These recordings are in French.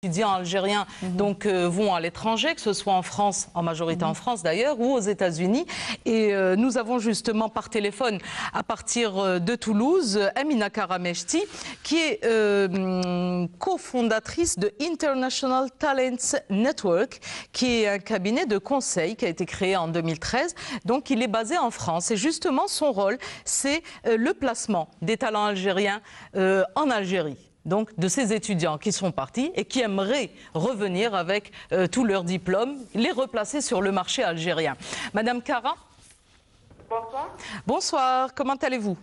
étudiants algériens vont à l'étranger, que ce soit en France, en majorité en France d'ailleurs, ou aux États-Unis. Et nous avons justement par téléphone, à partir de Toulouse, Amina Karamechti, qui est cofondatrice de International Talents Network, qui est un cabinet de conseil qui a été créé en 2013. Donc il est basé en France. Et justement, son rôle, c'est le placement des talents algériens en Algérie. Donc de ces étudiants qui sont partis et qui aimeraient revenir avec tous leurs diplômes, les replacer sur le marché algérien. Madame Kara. Bonsoir. Bonsoir, comment allez-vous?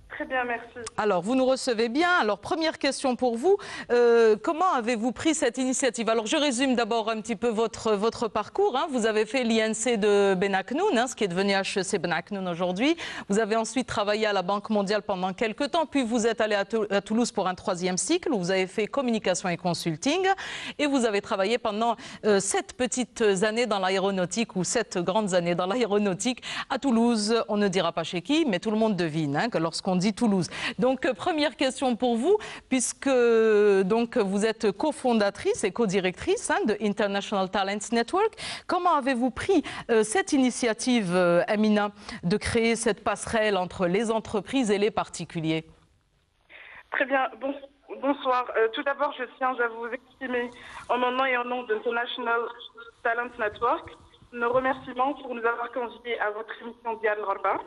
Très bien, merci. Alors, vous nous recevez bien. Alors, première question pour vous. Comment avez-vous pris cette initiative? Alors, je résume d'abord un petit peu votre parcours. Vous avez fait l'INC de Benaknoun, ce qui est devenu HEC Benaknoun aujourd'hui. Vous avez ensuite travaillé à la Banque mondiale pendant quelques temps. Puis, vous êtes allé à Toulouse pour un 3e cycle où vous avez fait communication et consulting. Et vous avez travaillé pendant 7 petites années dans l'aéronautique ou 7 grandes années dans l'aéronautique à Toulouse. On ne dira pas chez qui, mais tout le monde devine que lorsqu'on dit Toulouse. Donc, première question pour vous, puisque donc, vous êtes cofondatrice et co-directrice de International Talents Network. Comment avez-vous pris cette initiative, Amina, de créer cette passerelle entre les entreprises et les particuliers? Très bien. Bonsoir. Tout d'abord, je tiens à vous exprimer en mon nom et en nom de International Talents Network nos remerciements pour nous avoir conviés à votre émission Dial Rarba.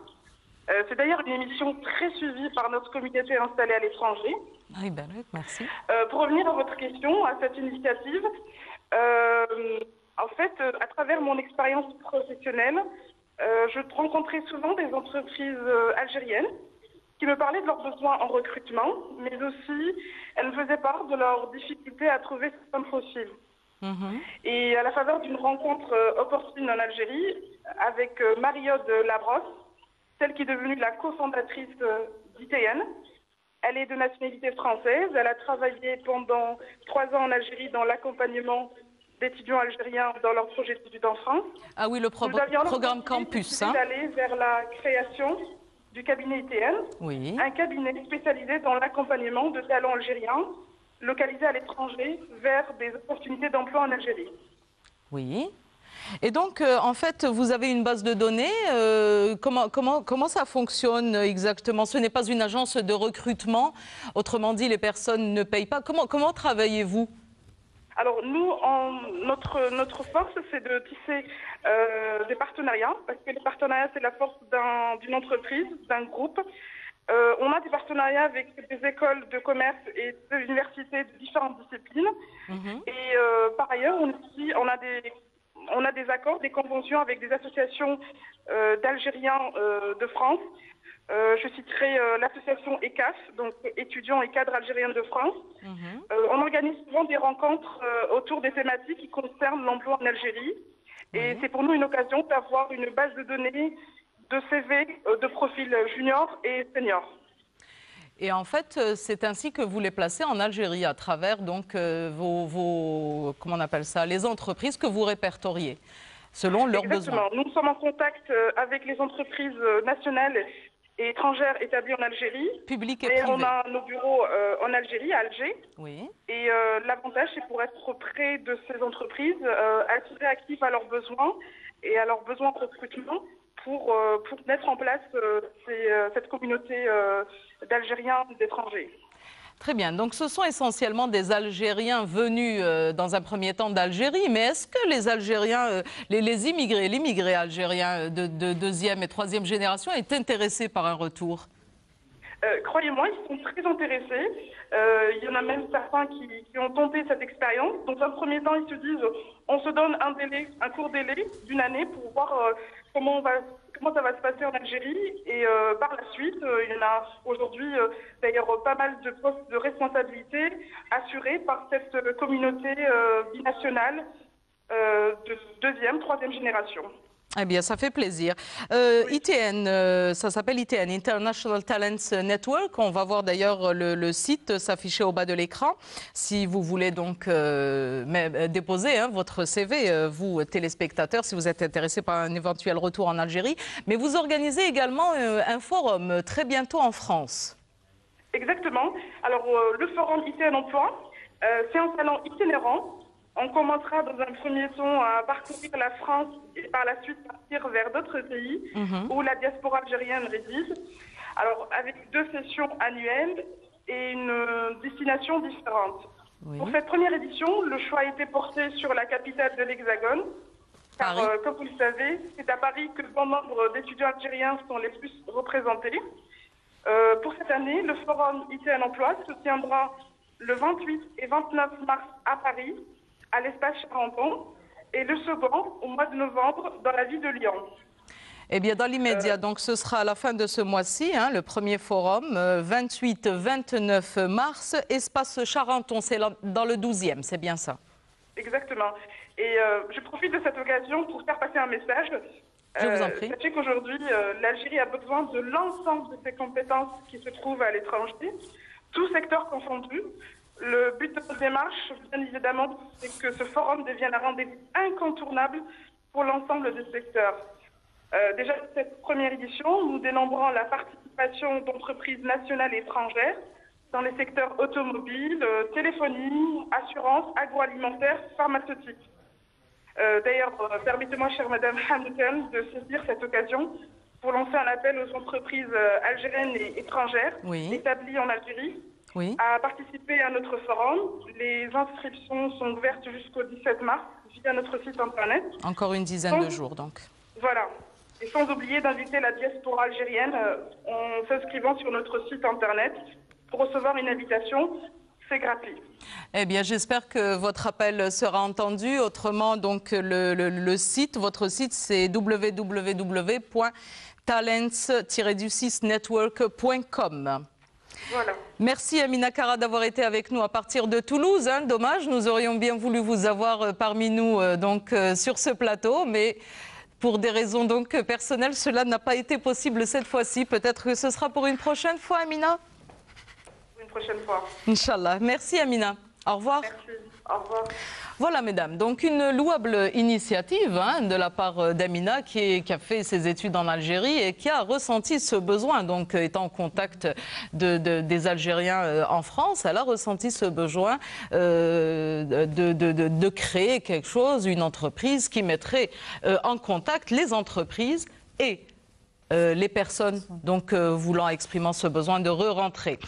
C'est d'ailleurs une émission très suivie par notre communauté installée à l'étranger. Oui, ben oui, merci. Pour revenir à votre question, à cette initiative, en fait, à travers mon expérience professionnelle, je rencontrais souvent des entreprises algériennes qui me parlaient de leurs besoins en recrutement, mais aussi elles me faisaient part de leurs difficultés à trouver certains profils. Et à la faveur d'une rencontre opportune en Algérie avec Mariode Labrosse, celle qui est devenue la cofondatrice d'ITN. Elle est de nationalité française. Elle a travaillé pendant 3 ans en Algérie dans l'accompagnement d'étudiants algériens dans leur projet d'études en France. Ah oui, le programme Campus. D'aller vers la création du cabinet ITN, un cabinet spécialisé dans l'accompagnement de talents algériens localisés à l'étranger vers des opportunités d'emploi en Algérie. Oui. Et donc, en fait, vous avez une base de données. Comment ça fonctionne exactement? Ce n'est pas une agence de recrutement. Autrement dit, les personnes ne payent pas. Comment travaillez-vous? Alors, nous, notre force, c'est de tisser des partenariats, parce que les partenariats, c'est la force d'une entreprise, d'un groupe. On a des partenariats avec des écoles de commerce et des universités de différentes disciplines. Et par ailleurs, on a des accords, des conventions avec des associations d'Algériens de France. Je citerai l'association ECAF, donc étudiants et cadres algériens de France. On organise souvent des rencontres autour des thématiques qui concernent l'emploi en Algérie. Et c'est pour nous une occasion d'avoir une base de données de CV, de profils juniors et seniors. Et en fait, c'est ainsi que vous les placez en Algérie, à travers donc comment on appelle ça, les entreprises que vous répertoriez, selon leurs besoins. Nous sommes en contact avec les entreprises nationales et étrangères établies en Algérie. Public et privé. On a nos bureaux en Algérie, à Alger. Oui. Et l'avantage, c'est pour être près de ces entreprises, être réactif à leurs besoins et à leurs besoins de recrutement pour mettre en place cette communauté d'Algériens d'étrangers. Très bien. Donc, ce sont essentiellement des Algériens venus dans un premier temps d'Algérie. Mais est-ce que les Algériens, les immigrés algériens de 2e et 3e génération est intéressés par un retour? Croyez-moi, ils sont très intéressés. Il y en a même certains qui ont tenté cette expérience. Dans un premier temps, ils se disent on se donne un court délai d'une année pour voir comment ça va se passer en Algérie. Et par la suite, il y en a aujourd'hui d'ailleurs pas mal de postes de responsabilité assurés par cette communauté binationale de 2e, 3e génération. Eh bien, ça fait plaisir. ITN, ça s'appelle ITN, International Talents Network. On va voir d'ailleurs le site s'afficher au bas de l'écran. Si vous voulez donc déposer votre CV, vous, téléspectateurs, si vous êtes intéressés par un éventuel retour en Algérie. Mais vous organisez également un forum très bientôt en France. Exactement. Alors, le forum ITN Emploi, C'est un salon itinérant. On commencera dans un premier temps à parcourir la France et par la suite partir vers d'autres pays où la diaspora algérienne réside. Alors, avec 2 sessions annuelles et une destination différente. Oui. Pour cette première édition, le choix a été porté sur la capitale de l'Hexagone. Car, comme vous le savez, c'est à Paris que bon nombre d'étudiants algériens sont les plus représentés. Pour cette année, le forum IT à l'emploi se tiendra le 28 et 29 mars à Paris, à l'espace Charenton, et le second au mois de novembre dans la ville de Lyon. Eh bien, dans l'immédiat, donc ce sera à la fin de ce mois-ci, hein, le premier forum, 28-29 mars, espace Charenton, c'est dans le 12e, c'est bien ça? Exactement. Et je profite de cette occasion pour faire passer un message. Je vous en prie. Sachez qu'aujourd'hui, l'Algérie a besoin de l'ensemble de ses compétences qui se trouvent à l'étranger, tout secteur confondu. Le but de notre démarche, bien évidemment, c'est que ce forum devienne un rendez-vous incontournable pour l'ensemble des secteurs. Déjà, cette première édition, nous dénombrons la participation d'entreprises nationales et étrangères dans les secteurs automobiles, téléphonie, assurance, agroalimentaire, pharmaceutique. D'ailleurs, permettez-moi, chère Madame Hamilton, de saisir cette occasion pour lancer un appel aux entreprises algériennes et étrangères établies en Algérie à participer à notre forum. Les inscriptions sont ouvertes jusqu'au 17 mars via notre site internet. Encore une dizaine de jours, donc. Voilà. Et sans oublier d'inviter la diaspora algérienne en s'inscrivant sur notre site internet pour recevoir une invitation. C'est gratuit. Eh bien, j'espère que votre appel sera entendu. Autrement, donc, le site, votre site, c'est www.talents-network.com. Voilà. Merci Amina Kara d'avoir été avec nous à partir de Toulouse. Hein. Dommage, nous aurions bien voulu vous avoir parmi nous sur ce plateau, mais pour des raisons donc personnelles, cela n'a pas été possible cette fois-ci. Peut-être que ce sera pour une prochaine fois, Amina. Une prochaine fois. Inch'Allah. Merci Amina. Au revoir. Merci. Au revoir. Voilà, mesdames, donc une louable initiative de la part d'Amina qui a fait ses études en Algérie et qui a ressenti ce besoin, donc étant en contact des Algériens en France, elle a ressenti ce besoin de créer quelque chose, une entreprise qui mettrait en contact les entreprises et les personnes donc voulant exprimer ce besoin de re-rentrer.